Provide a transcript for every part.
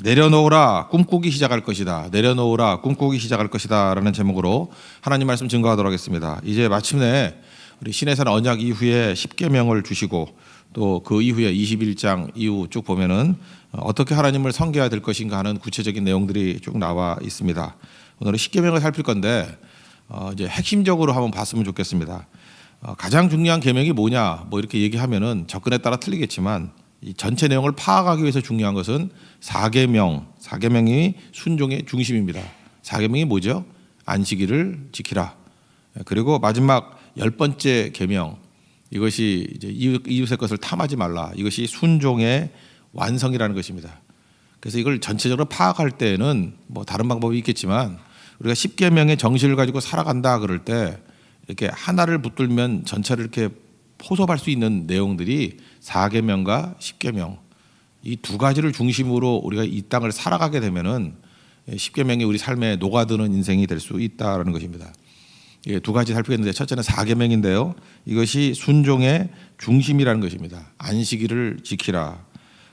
내려놓으라 꿈꾸기 시작할 것이다. 내려놓으라 꿈꾸기 시작할 것이다 라는 제목으로 하나님 말씀 증거하도록 하겠습니다. 이제 마침내 우리 시내산 언약 이후에 10계명을 주시고 또 그 이후에 21장 이후 쭉 보면은 어떻게 하나님을 섬겨야 될 것인가 하는 구체적인 내용들이 쭉 나와 있습니다. 오늘은 10계명을 살필 건데 이제 핵심적으로 한번 봤으면 좋겠습니다. 가장 중요한 계명이 뭐냐 뭐 이렇게 얘기하면은 접근에 따라 틀리겠지만 이 전체 내용을 파악하기 위해서 중요한 것은 4계명이 순종의 중심입니다. 4계명이 뭐죠? 안식일을 지키라. 그리고 마지막 10번째 계명, 이것이 이제 이웃의 것을 탐하지 말라. 이것이 순종의 완성이라는 것입니다. 그래서 이걸 전체적으로 파악할 때는 뭐 다른 방법이 있겠지만 우리가 10계명의 정신을 가지고 살아간다 그럴 때 이렇게 하나를 붙들면 전체를 이렇게 포섭할 수 있는 내용들이 4계명과 10계명 이 두 가지를 중심으로 우리가 이 땅을 살아가게 되면은 10계명이 우리 삶에 녹아드는 인생이 될 수 있다라는 것입니다. 두 가지 살피겠는데 첫째는 4계명인데요. 이것이 순종의 중심이라는 것입니다. 안식일을 지키라.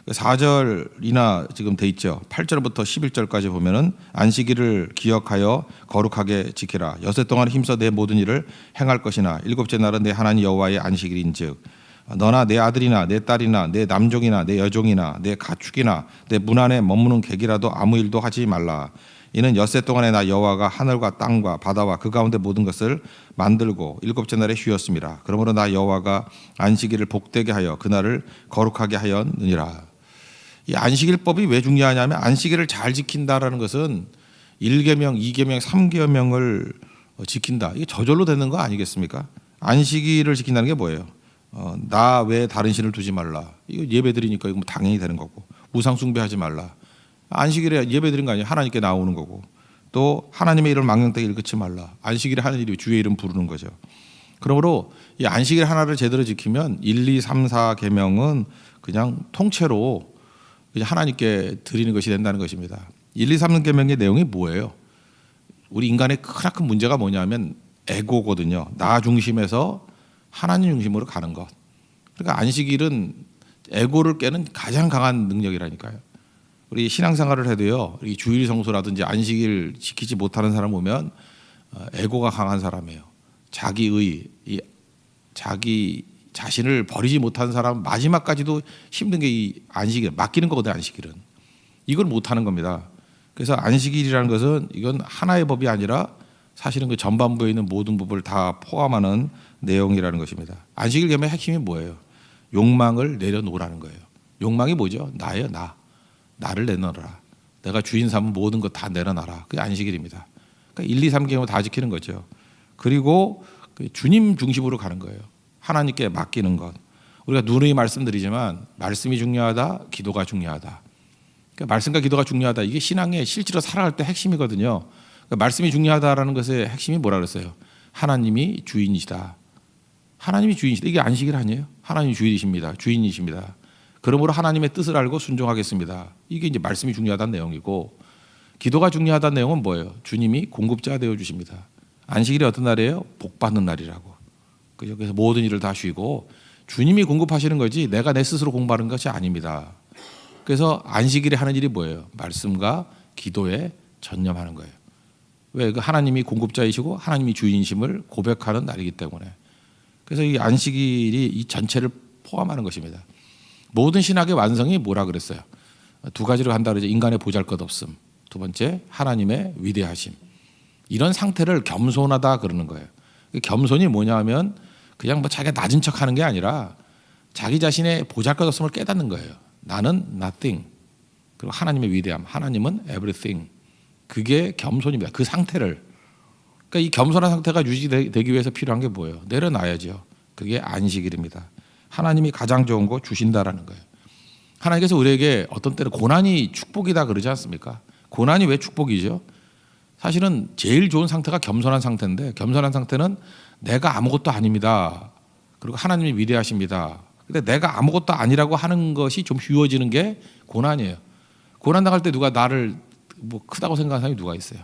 4절이나 지금 돼 있죠. 8절부터 11절까지 보면은 안식일을 기억하여 거룩하게 지키라. 여세 동안 힘써 내 모든 일을 행할 것이나 일곱째 날은 내 하나님 여호와의 안식일인즉 너나 내 아들이나 내 딸이나 내 남종이나 내 여종이나 내 가축이나 내 문 안에 머무는 객이라도 아무 일도 하지 말라. 이는 엿새 동안에 나 여호와가 하늘과 땅과 바다와 그 가운데 모든 것을 만들고 일곱째 날에 쉬었습니다. 그러므로 나 여호와가 안식일을 복되게 하여 그날을 거룩하게 하였느니라. 이 안식일법이 왜 중요하냐면 안식일을 잘 지킨다라는 것은 1계명, 2계명, 3계명을 지킨다. 이게 저절로 되는 거 아니겠습니까? 안식일을 지킨다는 게 뭐예요? 나 외에 다른 신을 두지 말라. 이거 예배드리니까 이거 당연히 되는 거고. 우상 숭배하지 말라. 안식일에 예배드린 거 아니에요. 하나님께 나오는 거고. 또 하나님의 이름을 망령되게 일컫지 말라. 안식일에 하는 일이 주의 이름 부르는 거죠. 그러므로 이 안식일 하나를 제대로 지키면 1, 2, 3, 4계명은 그냥 통째로 그냥 하나님께 드리는 것이 된다는 것입니다. 1, 2, 3계명의 내용이 뭐예요? 우리 인간의 크나큰 문제가 뭐냐면 에고거든요. 나 중심에서 하나님 중심으로 가는 것. 그러니까 안식일은 에고를 깨는 가장 강한 능력이라니까요. 우리 신앙생활을 해도요. 이 주일 성수라든지 안식일 지키지 못하는 사람 보면 에고가 강한 사람이에요. 자기의 자기 자신을 버리지 못하는 사람 마지막까지도 힘든 게 이 안식일 맡기는 거거든요. 안식일은 이걸 못하는 겁니다. 그래서 안식일이라는 것은 이건 하나의 법이 아니라 사실은 그 전반부에 있는 모든 법을 다 포함하는 내용이라는 것입니다. 안식일 계명의 핵심이 뭐예요? 욕망을 내려놓으라는 거예요. 욕망이 뭐죠? 나예요. 나를 내놔라. 내가 주인 삼은 모든 것 다 내려놔라. 그게 안식일입니다. 그러니까 1, 2, 3계명 다 지키는 거죠. 그리고 주님 중심으로 가는 거예요. 하나님께 맡기는 것. 우리가 누누이 말씀드리지만 말씀이 중요하다, 기도가 중요하다. 그러니까 말씀과 기도가 중요하다. 이게 신앙의 실제로 살아갈 때 핵심이거든요. 그러니까 말씀이 중요하다라는 것의 핵심이 뭐라 그랬어요? 하나님이 주인이시다. 하나님이 주인이시다. 이게 안식일 아니에요? 하나님이 주인이십니다. 주인이십니다. 그러므로 하나님의 뜻을 알고 순종하겠습니다. 이게 이제 말씀이 중요하다는 내용이고, 기도가 중요하다는 내용은 뭐예요? 주님이 공급자 되어 주십니다. 안식일이 어떤 날이에요? 복 받는 날이라고. 그래서 모든 일을 다 쉬고 주님이 공급하시는 거지 내가 내 스스로 공부하는 것이 아닙니다. 그래서 안식일에 하는 일이 뭐예요? 말씀과 기도에 전념하는 거예요. 왜? 그 하나님이 공급자이시고 하나님이 주인심을 고백하는 날이기 때문에. 그래서 이 안식일이 이 전체를 포함하는 것입니다. 모든 신학의 완성이 뭐라 그랬어요? 두 가지로 한다 그러죠. 인간의 보잘것없음. 두 번째, 하나님의 위대하심. 이런 상태를 겸손하다 그러는 거예요. 겸손이 뭐냐면 그냥 뭐 자기가 낮은 척하는 게 아니라 자기 자신의 보잘것없음을 깨닫는 거예요. 나는 nothing. 그리고 하나님의 위대함. 하나님은 everything. 그게 겸손입니다. 그 상태를. 그러니까 이 겸손한 상태가 유지되기 위해서 필요한 게 뭐예요? 내려놔야죠. 그게 안식일입니다. 하나님이 가장 좋은 거 주신다라는 거예요. 하나님께서 우리에게 어떤 때는 고난이 축복이다 그러지 않습니까? 고난이 왜 축복이죠? 사실은 제일 좋은 상태가 겸손한 상태인데, 겸손한 상태는 내가 아무것도 아닙니다. 그리고 하나님이 위대하십니다. 근데 내가 아무것도 아니라고 하는 것이 좀 쉬워지는 게 고난이에요. 고난 당할 때 누가 나를 뭐 크다고 생각하는 사람이 누가 있어요?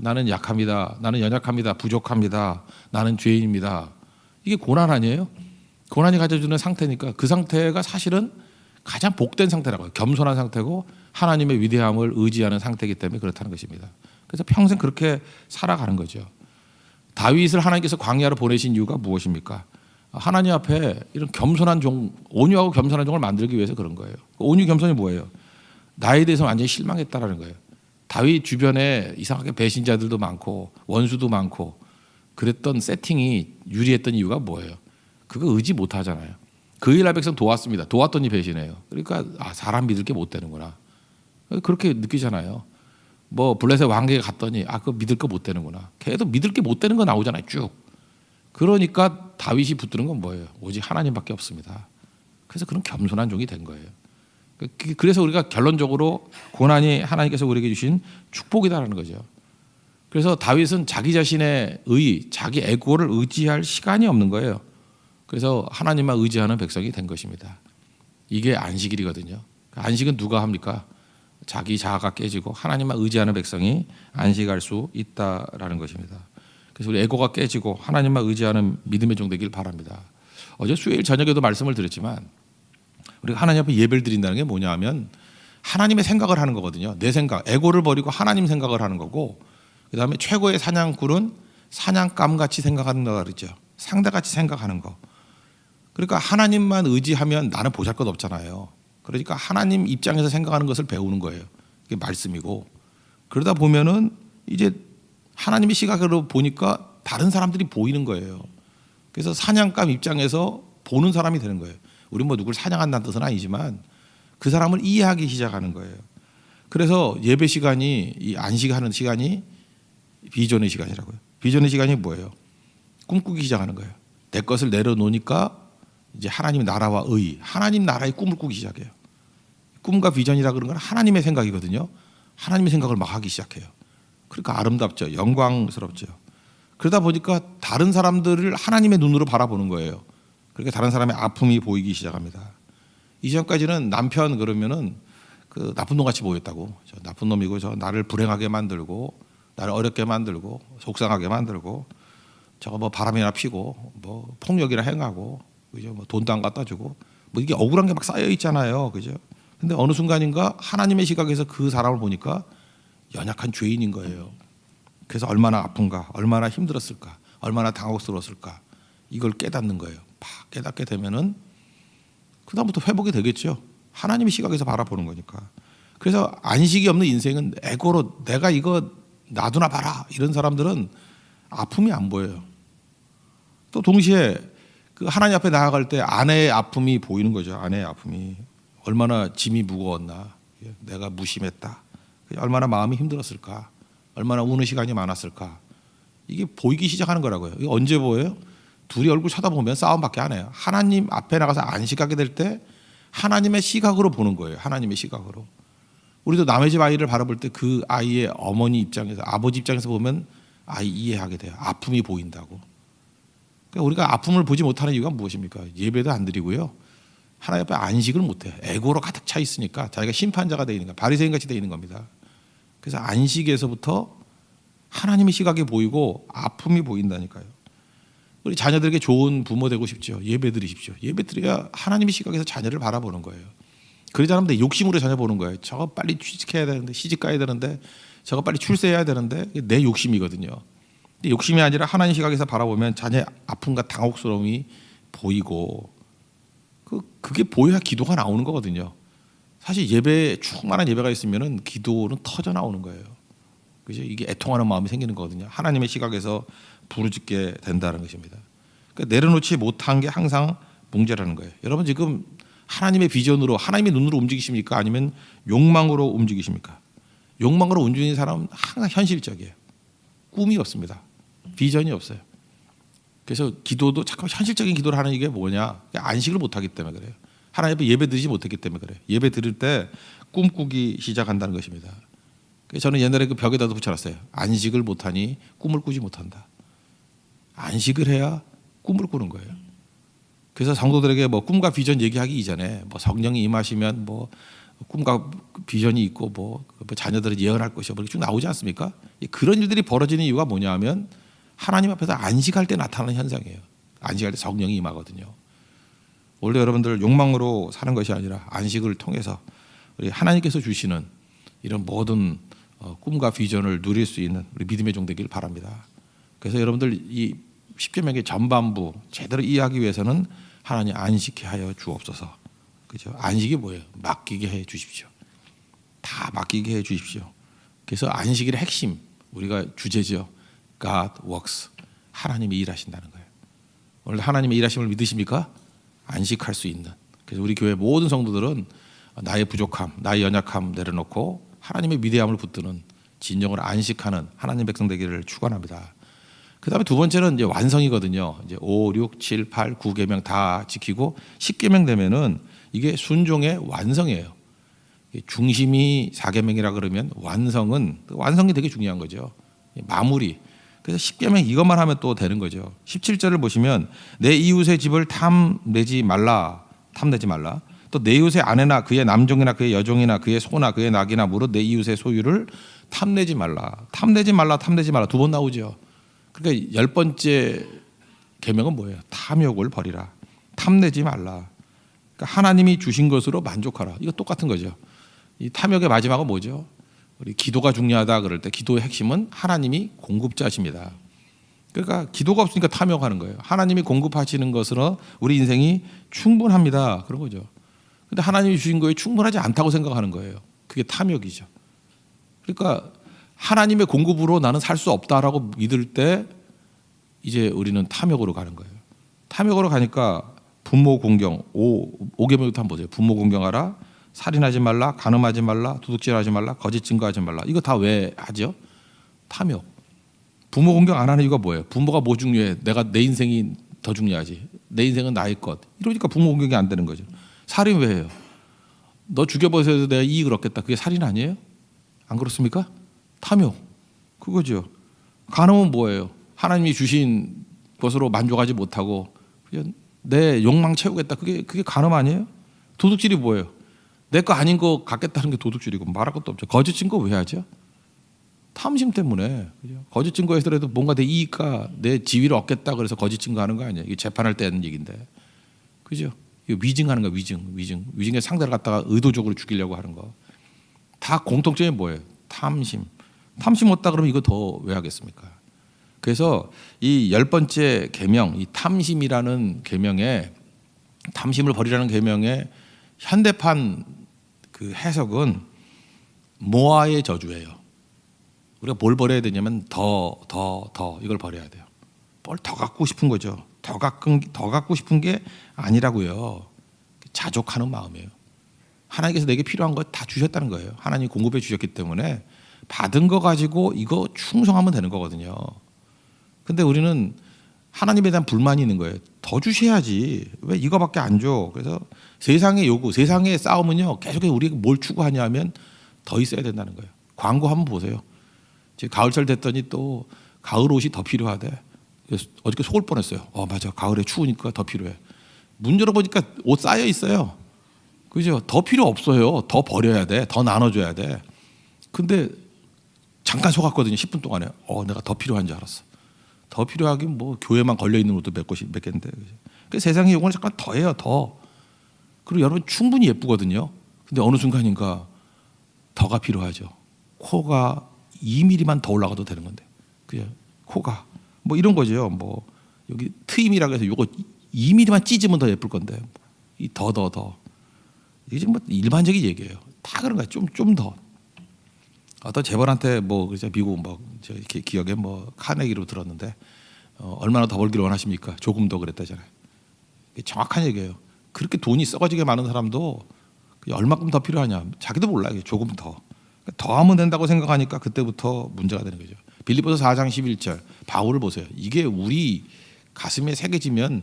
나는 약합니다. 나는 연약합니다. 부족합니다. 나는 죄인입니다. 이게 고난 아니에요? 고난이 가져주는 상태니까 그 상태가 사실은 가장 복된 상태라고요. 겸손한 상태고 하나님의 위대함을 의지하는 상태이기 때문에 그렇다는 것입니다. 그래서 평생 그렇게 살아가는 거죠. 다윗을 하나님께서 광야로 보내신 이유가 무엇입니까? 하나님 앞에 이런 겸손한 종, 온유하고 겸손한 종을 만들기 위해서 그런 거예요. 온유 겸손이 뭐예요? 나에 대해서 완전히 실망했다라는 거예요. 다윗 주변에 이상하게 배신자들도 많고 원수도 많고 그랬던 세팅이 유리했던 이유가 뭐예요? 그거 의지 못하잖아요. 그 이스라엘 백성 도왔습니다. 도왔더니 배신해요. 그러니까 사람 믿을 게 못 되는구나. 그렇게 느끼잖아요. 뭐 블레셋 왕에게 갔더니 그거 믿을 거 못 되는구나. 걔도 믿을 게 못 되는 거 나오잖아요. 쭉. 그러니까 다윗이 붙드는 건 뭐예요? 오직 하나님밖에 없습니다. 그래서 그런 겸손한 종이 된 거예요. 그래서 우리가 결론적으로 고난이 하나님께서 우리에게 주신 축복이다라는 거죠. 그래서 다윗은 자기 자신의 자기 에고를 의지할 시간이 없는 거예요. 그래서 하나님만 의지하는 백성이 된 것입니다. 이게 안식일이거든요. 안식은 누가 합니까? 자기 자아가 깨지고 하나님만 의지하는 백성이 안식할 수 있다라는 것입니다. 그래서 우리 에고가 깨지고 하나님만 의지하는 믿음의 종 되길 바랍니다. 어제 수요일 저녁에도 말씀을 드렸지만 우리가 하나님 앞에 예배를 드린다는 게 뭐냐 하면 하나님의 생각을 하는 거거든요. 내 생각, 에고를 버리고 하나님 생각을 하는 거고, 그 다음에 최고의 사냥꾼은 사냥감같이 생각한다 그러죠. 상대같이 생각하는 거. 그러니까 하나님만 의지하면 나는 보잘것 없잖아요. 그러니까 하나님 입장에서 생각하는 것을 배우는 거예요. 그게 말씀이고, 그러다 보면은 이제 하나님의 시각으로 보니까 다른 사람들이 보이는 거예요. 그래서 사냥감 입장에서 보는 사람이 되는 거예요. 우리 뭐 누굴 사냥한다는 뜻은 아니지만 그 사람을 이해하기 시작하는 거예요. 그래서 예배 시간이, 이 안식하는 시간이 비전의 시간이라고요. 비전의 시간이 뭐예요? 꿈꾸기 시작하는 거예요. 내 것을 내려놓으니까 이제 하나님 나라와 하나님 나라의 꿈을 꾸기 시작해요. 꿈과 비전이라 그런 건 하나님의 생각이거든요. 하나님의 생각을 막 하기 시작해요. 그러니까 아름답죠. 영광스럽죠. 그러다 보니까 다른 사람들을 하나님의 눈으로 바라보는 거예요. 그러니까 다른 사람의 아픔이 보이기 시작합니다. 이전까지는 남편 그러면은 그 나쁜 놈같이 보였다고. 저 나쁜 놈이고 저 나를 불행하게 만들고 나를 어렵게 만들고 속상하게 만들고 저거 뭐 바람이나 피고 뭐 폭력이나 행하고 그죠? 뭐 돈도 안 갖다 주고 뭐 이게 억울한 게 막 쌓여 있잖아요. 그죠? 근데 어느 순간인가 하나님의 시각에서 그 사람을 보니까 연약한 죄인인 거예요. 그래서 얼마나 아픈가, 얼마나 힘들었을까, 얼마나 당혹스러웠을까 이걸 깨닫는 거예요. 팍 깨닫게 되면은 그다음부터 회복이 되겠죠. 하나님의 시각에서 바라보는 거니까. 그래서 안식이 없는 인생은 에고로 내가 이거 놔두나 봐라 이런 사람들은 아픔이 안 보여요. 또 동시에 그 하나님 앞에 나아갈 때 아내의 아픔이 보이는 거죠. 아내의 아픔이 얼마나 짐이 무거웠나, 내가 무심했다, 얼마나 마음이 힘들었을까, 얼마나 우는 시간이 많았을까, 이게 보이기 시작하는 거라고요. 이게 언제 보여요? 둘이 얼굴 쳐다보면 싸움밖에 안 해요. 하나님 앞에 나가서 안식하게 될 때 하나님의 시각으로 보는 거예요. 하나님의 시각으로. 우리도 남의 집 아이를 바라볼 때 그 아이의 어머니 입장에서, 아버지 입장에서 보면 아이 이해하게 돼요. 아픔이 보인다고. 그러니까 우리가 아픔을 보지 못하는 이유가 무엇입니까? 예배도 안 드리고요. 하나님 앞에 안식을 못해요. 에고로 가득 차 있으니까 자기가 심판자가 되어 있는 거야. 바리새인같이 되어 있는 겁니다. 그래서 안식에서부터 하나님의 시각이 보이고 아픔이 보인다니까요. 우리 자녀들에게 좋은 부모 되고 싶죠. 예배 드리십시오. 예배 드려야 하나님의 시각에서 자녀를 바라보는 거예요. 그러지 않으면 욕심으로 자녀 보는 거예요. 저거 빨리 취직해야 되는데, 시집 가야 되는데, 저거 빨리 출세해야 되는데, 내 욕심이거든요. 근데 욕심이 아니라 하나님 시각에서 바라보면 자녀의 아픔과 당혹스러움이 보이고, 그게 보여야 기도가 나오는 거거든요. 사실 예배에 충만한 예배가 있으면은 기도는 터져 나오는 거예요. 그죠? 이게 애통하는 마음이 생기는 거거든요. 하나님의 시각에서 부르짖게 된다는 것입니다. 그러니까 내려놓지 못한 게 항상 문제라는 거예요. 여러분 지금 하나님의 비전으로, 하나님의 눈으로 움직이십니까? 아니면 욕망으로 움직이십니까? 욕망으로 움직이는 사람은 항상 현실적이에요. 꿈이 없습니다. 비전이 없어요. 그래서 기도도 자꾸 현실적인 기도를 하는 이게 뭐냐? 안식을 못하기 때문에 그래요. 하나님 앞에 예배 드리지 못했기 때문에 그래요. 예배 드릴 때 꿈꾸기 시작한다는 것입니다. 저는 옛날에 그 벽에다도 붙여놨어요. 안식을 못하니 꿈을 꾸지 못한다. 안식을 해야 꿈을 꾸는 거예요. 그래서 성도들에게 뭐 꿈과 비전 얘기하기 이전에 뭐 성령이 임하시면 뭐 꿈과 비전이 있고 뭐 자녀들은 예언할 것이고 쭉 나오지 않습니까? 그런 일들이 벌어지는 이유가 뭐냐 하면 하나님 앞에서 안식할 때 나타나는 현상이에요. 안식할 때 성령이 임하거든요. 원래 여러분들 욕망으로 사는 것이 아니라 안식을 통해서 우리 하나님께서 주시는 이런 모든 꿈과 비전을 누릴 수 있는 우리 믿음의 종 되길 바랍니다. 그래서 여러분들 이 십계명의 전반부 제대로 이해하기 위해서는 하나님 안식케 하여 주옵소서. 그죠? 안식이 뭐예요? 맡기게 해 주십시오. 다 맡기게 해 주십시오. 그래서 안식일의 핵심 우리가 주제죠. God works. 하나님이 일하신다는 거예요. 오늘 하나님의 일하심을 믿으십니까? 안식할 수 있는. 그래서 우리 교회 모든 성도들은 나의 부족함, 나의 연약함 내려놓고 하나님의 위대함을 붙드는 진정으로 안식하는 하나님 백성 되기를 축원합니다. 그다음에 두 번째는 이제 완성이거든요. 이제 5, 6, 7, 8, 9계명 다 지키고 10계명 되면은 이게 순종의 완성이에요. 중심이 4계명이라 그러면 완성이 되게 중요한 거죠. 마무리. 그래서 10계명 이것만 하면 또 되는 거죠. 17절을 보시면 내 이웃의 집을 탐내지 말라. 또 내 이웃의 아내나 그의 남종이나 그의 여종이나 그의 소나 그의 낙이나 무릇 내 이웃의 소유를 탐내지 말라. 탐내지 말라. 두 번 나오죠. 그러니까 10번째 계명은 뭐예요? 탐욕을 버리라. 탐내지 말라. 그러니까 하나님이 주신 것으로 만족하라. 이거 똑같은 거죠. 이 탐욕의 마지막은 뭐죠? 우리 기도가 중요하다 그럴 때 기도의 핵심은 하나님이 공급자십니다. 그러니까 기도가 없으니까 탐욕하는 거예요. 하나님이 공급하시는 것으로 우리 인생이 충분합니다. 그런 거죠. 근데 하나님이 주신 거에 충분하지 않다고 생각하는 거예요. 그게 탐욕이죠. 그러니까 하나님의 공급으로 나는 살 수 없다라고 믿을 때 이제 우리는 탐욕으로 가는 거예요. 탐욕으로 가니까 부모 공경 5계명부터 한번 보세요. 부모 공경하라. 살인하지 말라. 간음하지 말라. 도둑질하지 말라. 거짓 증거하지 말라. 이거 다 왜 하죠? 탐욕. 부모 공경 안 하는 이유가 뭐예요? 부모가 뭐 중요해? 내 인생이 더 중요하지. 내 인생은 나의 것. 이러니까 부모 공경이 안 되는 거죠. 살인 왜 해요? 너 죽여버려도 내가 이익을 얻겠다. 그게 살인 아니에요? 안 그렇습니까? 탐욕. 그거죠. 간음은 뭐예요? 하나님이 주신 것으로 만족하지 못하고 그냥 내 욕망 채우겠다. 그게 간음 아니에요? 도둑질이 뭐예요? 내 거 아닌 거 갖겠다는 게 도둑질이고 말할 것도 없죠. 거짓 증거 왜 하죠? 탐심 때문에. 그죠? 거짓 증거에서라도 뭔가 내 이익과 내 지위를 얻겠다 그래서 거짓 증거하는 거 아니에요? 이게 재판할 때 하는 얘기인데. 그죠? 이거 위증하는 거 위증의 상대를 갖다가 의도적으로 죽이려고 하는 거. 다 공통점이 뭐예요? 탐심 없다 그러면 이거 더 왜 하겠습니까? 그래서 이 10번째 계명, 이 탐심이라는 계명에 탐심을 버리라는 계명의 현대판 그 해석은 모아의 저주예요. 우리가 뭘 버려야 되냐면 더 이걸 버려야 돼요. 뭘 더 갖고 싶은 거죠. 더 갖고 싶은 게 아니라고요. 자족하는 마음이에요. 하나님께서 내게 필요한 거 다 주셨다는 거예요. 하나님이 공급해 주셨기 때문에 받은 거 가지고 이거 충성하면 되는 거거든요. 근데 우리는 하나님에 대한 불만이 있는 거예요. 더 주셔야지. 왜 이거밖에 안 줘? 그래서 세상의 요구, 세상의 싸움은요. 계속 우리가 뭘 추구하냐면 더 있어야 된다는 거예요. 광고 한번 보세요. 지금 가을철 됐더니 또 가을 옷이 더 필요하대. 어저께 속을 뻔했어요. 맞아. 가을에 추우니까 더 필요해. 문 열어보니까 옷 쌓여 있어요. 그죠? 더 필요 없어요. 더 버려야 돼. 더 나눠줘야 돼. 근데 잠깐 속았거든요. 10분 동안에. 내가 더 필요한 줄 알았어. 더 필요하긴 뭐 교회만 걸려 있는 옷도 몇 개인데. 그 세상의 요구는 잠깐 더해요. 더. 그리고 여러분 충분히 예쁘거든요. 근데 어느 순간인가 더가 필요하죠. 코가 2mm만 더 올라가도 되는 건데. 그죠? 코가 뭐 이런 거죠. 뭐 여기 트임이라고 해서 요거 2mm만 찢으면 더 예쁠 건데. 이 더. 이게 지금 뭐 일반적인 얘기예요. 다 그런 거야. 좀 더. 어떤 재벌한테 뭐 그죠? 미국 뭐 이렇게 기억에 뭐 카네기로 들었는데 얼마나 더 벌기를 원하십니까? 조금 더 그랬다잖아요. 정확한 얘기예요. 그렇게 돈이 썩어지게 많은 사람도 얼마큼 더 필요하냐? 자기도 몰라요. 조금 더. 더 하면 된다고 생각하니까 그때부터 문제가 되는 거죠. 빌립보서 4장 11절 바울을 보세요. 이게 우리 가슴에 새겨지면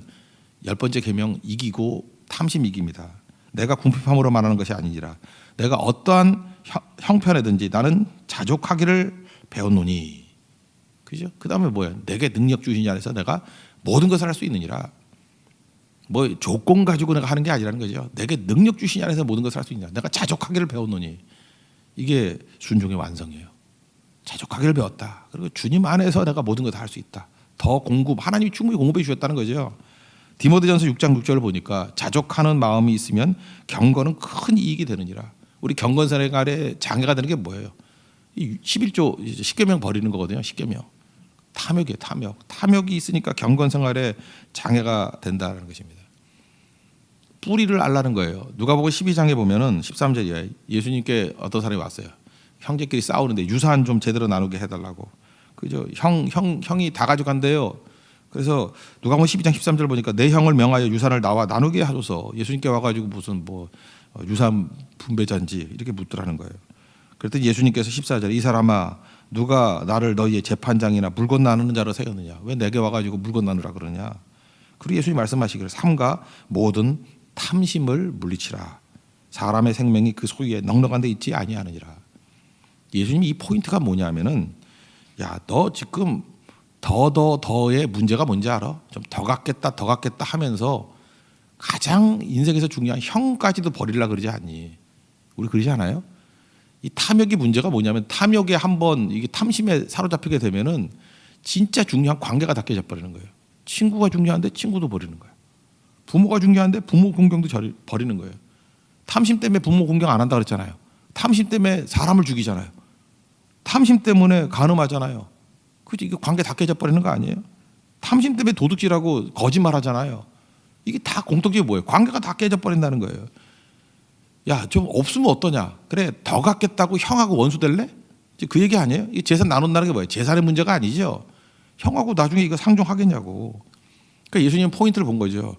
10번째 계명 이기고 탐심 이깁니다. 내가 궁핍함으로 말하는 것이 아니니라. 내가 어떠한 형편에든지 나는 자족하기를 배웠노니. 그죠? 그 다음에 뭐야? 내게 능력 주시니 안에서 내가 모든 것을 할 수 있느니라. 뭐 조건 가지고 내가 하는 게 아니라는 거죠. 내게 능력 주시니 안에서 모든 것을 할 수 있느니라. 내가 자족하기를 배웠노니. 이게 순종의 완성이에요. 자족하기를 배웠다. 그리고 주님 안에서 내가 모든 것을 할 수 있다. 더 공급, 하나님이 충분히 공급해 주셨다는 거죠. 디모데전서 6장 6절을 보니까 자족하는 마음이 있으면 경건은 큰 이익이 되느니라. 우리 경건생활에 장애가 되는 게 뭐예요? 이 11조 10계명 버리는 거거든요. 10계명. 탐욕이에요. 탐욕. 탐욕이 있으니까 경건생활에 장애가 된다는 것입니다. 뿌리를 알라는 거예요. 누가복음 12장에 보면은 13절이에요. 예수님께 어떤 사람이 왔어요. 형제끼리 싸우는데 유산 좀 제대로 나누게 해달라고. 그죠? 형이 다 가져간대요. 그래서 누가복음 12장 13절 보니까 내 형을 명하여 유산을 나와 나누게 하소서. 예수님께 와가지고 무슨 뭐 유산 분배자인지 이렇게 묻더라는 거예요. 그랬더니 예수님께서 14절에 이 사람아 누가 나를 너희의 재판장이나 물건 나누는 자로 세웠느냐? 왜 내게 와가지고 물건 나누라 그러냐? 그리고 예수님이 말씀하시기를 삼가 모든 탐심을 물리치라. 사람의 생명이 그 소유에 넉넉한 데 있지 아니하느니라. 예수님이 이 포인트가 뭐냐면은 야, 너 지금 더의 문제가 뭔지 알아? 좀 더 갖겠다 하면서 가장 인생에서 중요한 형까지도 버리려 그러지 않니? 우리 그러지 않아요? 이 탐욕의 문제가 뭐냐면 탐욕에 한번 이게 탐심에 사로잡히게 되면은 진짜 중요한 관계가 다 깨져 버리는 거예요. 친구가 중요한데 친구도 버리는 거예요. 부모가 중요한데 부모 공경도 버리는 거예요. 탐심 때문에 부모 공경 안 한다 그랬잖아요. 탐심 때문에 사람을 죽이잖아요. 탐심 때문에 간음하잖아요. 그죠? 이게 관계 다 깨져 버리는 거 아니에요? 탐심 때문에 도둑질하고 거짓말하잖아요. 이게 다 공통점이 뭐예요? 관계가 다 깨져 버린다는 거예요. 야, 좀 없으면 어떠냐? 그래, 더 갖겠다고 형하고 원수 될래? 그 얘기 아니에요? 이 재산 나눈다는 게 뭐예요? 재산의 문제가 아니죠. 형하고 나중에 이거 상종하겠냐고. 그러니까 예수님은 포인트를 본 거죠.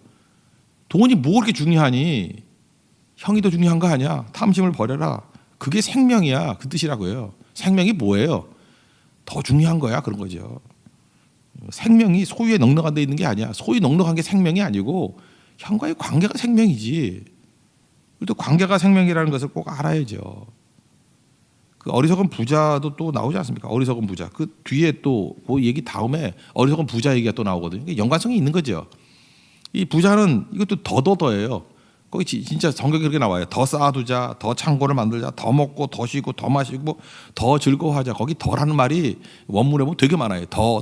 돈이 뭐 그렇게 중요하니? 형이 더 중요한 거 아니야? 탐심을 버려라. 그게 생명이야. 그 뜻이라고요. 생명이 뭐예요? 더 중요한 거야. 그런 거죠. 생명이 소유에 넉넉한 데 있는 게 아니야. 소유 넉넉한 게 생명이 아니고 형과의 관계가 생명이지. 또 관계가 생명이라는 것을 꼭 알아야죠. 그 어리석은 부자도 또 나오지 않습니까? 어리석은 부자. 그 뒤에 또 그 얘기 다음에 어리석은 부자 얘기가 또 나오거든요. 연관성이 있는 거죠. 이 부자는 이것도 더예요. 거기 진짜 성경에 그렇게 나와요. 더 쌓아두자, 더 창고를 만들자, 더 먹고, 더 쉬고, 더 마시고, 더 즐거워하자. 거기 더라는 말이 원문에 보면 되게 많아요. 더.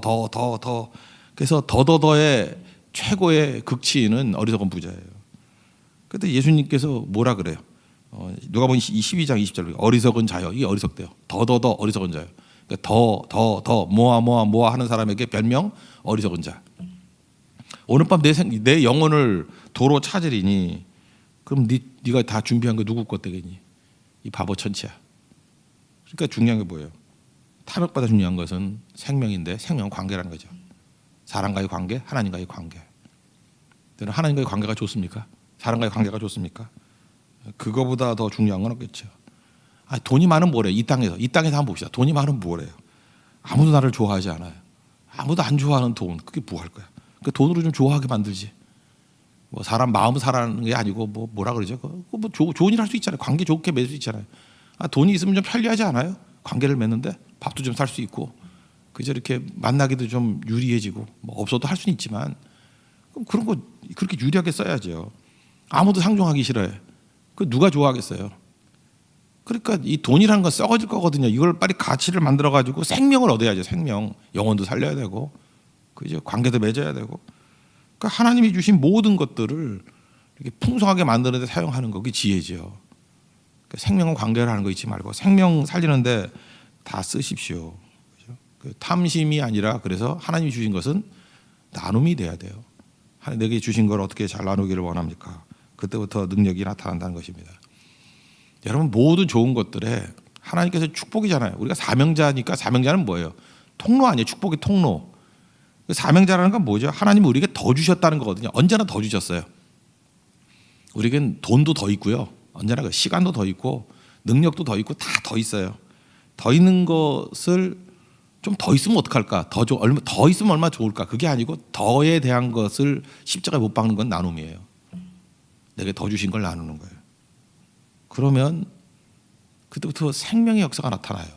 그래서 더의 최고의 극치는 어리석은 부자예요. 그때 예수님께서 뭐라 그래요? 누가복음 12장 20절 어리석은 자요. 이게 어리석대요. 더 어리석은 자요. 그러니까 더 모아 하는 사람에게 별명 어리석은 자. 오늘 밤 내 영혼을 도로 찾으리니 그럼 네가 다 준비한 거 누구 것 되겠니? 이 바보 천치야. 그러니까 중요한 게 뭐예요? 탐욕보다 중요한 것은 생명인데 생명은 관계라는 거죠. 사람과의 관계, 하나님과의 관계. 하나님과의 관계가 좋습니까? 사람과의 관계가 좋습니까? 그거보다 더 중요한 건 없겠죠. 돈이 많으면 뭐래요? 이 땅에서 한번 봅시다. 돈이 많으면 뭐래요? 아무도 나를 좋아하지 않아요. 아무도 안 좋아하는 돈. 그게 뭐 할 거야? 그 돈으로 좀 좋아하게 만들지. 뭐 사람 마음 사라는 게 아니고 뭐라 그러죠? 뭐 좋은 일 할 수 있잖아요. 관계 좋게 맺을 수 있잖아요. 돈이 있으면 좀 편리하지 않아요? 관계를 맺는데 밥도 좀 살 수 있고 그저 이렇게 만나기도 좀 유리해지고 뭐 없어도 할 수는 있지만 그럼 그런 거 그렇게 유리하게 써야죠. 아무도 상종하기 싫어해. 그 누가 좋아하겠어요? 그러니까 이 돈이라는 건 썩어질 거거든요. 이걸 빨리 가치를 만들어 가지고 생명을 얻어야죠. 생명, 영혼도 살려야 되고, 그죠? 관계도 맺어야 되고. 그러니까 하나님이 주신 모든 것들을 이렇게 풍성하게 만드는데 사용하는 거, 그게 지혜죠. 그러니까 생명은 관계를 하는 거 잊지 말고 생명 살리는데 다 쓰십시오. 그죠? 그 탐심이 아니라 그래서 하나님이 주신 것은 나눔이 돼야 돼요. 내게 주신 걸 어떻게 잘 나누기를 원합니까? 그때부터 능력이 나타난다는 것입니다. 여러분 모든 좋은 것들에 하나님께서 축복이잖아요. 우리가 사명자니까 사명자는 뭐예요? 통로 아니에요. 축복의 통로. 사명자라는 건 뭐죠? 하나님이 우리에게 더 주셨다는 거거든요. 언제나 더 주셨어요. 우리에겐 돈도 더 있고요. 언제나 시간도 더 있고 능력도 더 있고 다 더 있어요. 더 있는 것을 좀 더 있으면 어떡할까? 더 있으면 얼마나 좋을까? 그게 아니고 더에 대한 것을 십자가에 못 박는 건 나눔이에요. 내게 더 주신 걸 나누는 거예요. 그러면 그때부터 생명의 역사가 나타나요.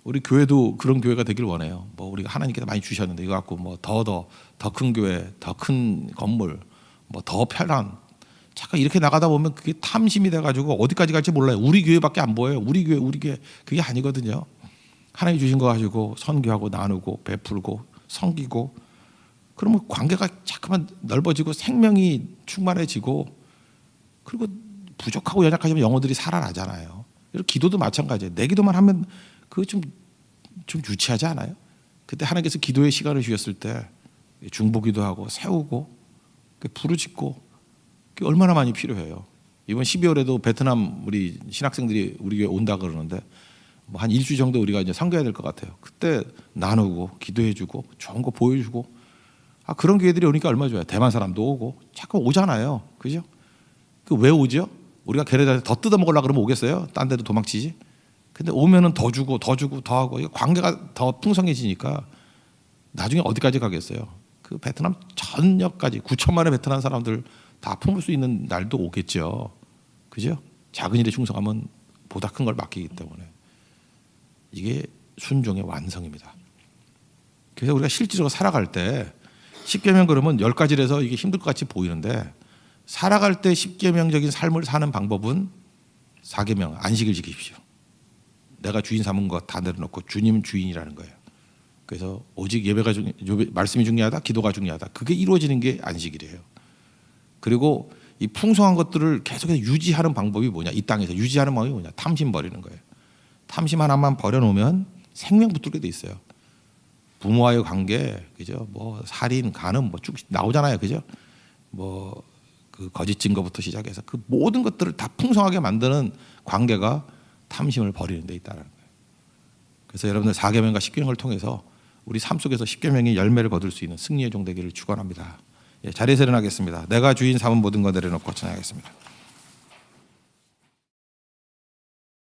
우리 교회도 그런 교회가 되길 원해요. 뭐 우리가 하나님께서 많이 주셨는데 이거 갖고 뭐 더 큰 교회, 더 큰 건물, 뭐 더 편한 잠깐 이렇게 나가다 보면 그게 탐심이 돼가지고 어디까지 갈지 몰라요. 우리 교회밖에 안 보여요. 우리 교회 그게 아니거든요. 하나님 주신 거 가지고 선교하고 나누고 베풀고 섬기고 그러면 관계가 자꾸만 넓어지고 생명이 충만해지고 그리고 부족하고 연약하지만 영혼들이 살아나잖아요. 그리고 기도도 마찬가지예요. 내 기도만 하면 그거 좀 유치하지 않아요? 그때 하나님께서 기도의 시간을 주셨을 때 중보기도 하고 세우고 부르짖고 그게 얼마나 많이 필요해요. 이번 12월에도 베트남 우리 신학생들이 우리 교회 온다 그러는데 뭐 한 일주 정도 우리가 이제 상교해야 될 것 같아요. 그때 나누고 기도해주고 좋은 거 보여주고 그런 교회들이 오니까 얼마나 좋아요. 대만 사람도 오고 자꾸 오잖아요. 그죠? 그 왜 오죠? 우리가 걔네들한테 더 뜯어 먹으려고 그러면 오겠어요? 딴 데도 도망치지. 근데 오면은 더 주고 더 하고 이거 관계가 더 풍성해지니까 나중에 어디까지 가겠어요? 그 베트남 전역까지 9천만의 베트남 사람들 다 품을 수 있는 날도 오겠죠. 그죠? 작은 일에 충성하면 보다 큰 걸 맡기기 때문에 이게 순종의 완성입니다. 그래서 우리가 실질적으로 살아갈 때 10계명 그러면 10가지라서 이게 힘들 것 같이 보이는데 살아갈 때 10계명적인 삶을 사는 방법은 4계명 안식일 지키십시오. 내가 주인 삼은 것 다 내려놓고 주님 주인이라는 거예요. 그래서 오직 예배가 말씀이 중요하다, 기도가 중요하다. 그게 이루어지는 게 안식일이에요. 그리고 이 풍성한 것들을 계속해서 유지하는 방법이 뭐냐? 이 땅에서 유지하는 방법이 뭐냐? 탐심 버리는 거예요. 탐심 하나만 버려놓으면 생명 붙들게 돼 있어요. 부모와의 관계, 그죠? 뭐 살인, 간음, 뭐 쭉 나오잖아요, 그죠? 뭐 그 거짓 증거부터 시작해서 그 모든 것들을 다 풍성하게 만드는 관계가 탐심을 버리는 데 있다는 거예요. 그래서 여러분들 4계명과 10계명을 통해서 우리 삶 속에서 10계명이 열매를 거둘 수 있는 승리의 종 되기를 축원합니다. 예, 자리에서 일어나겠습니다. 내가 주인 삼은 모든 것 내려놓고 전하겠습니다.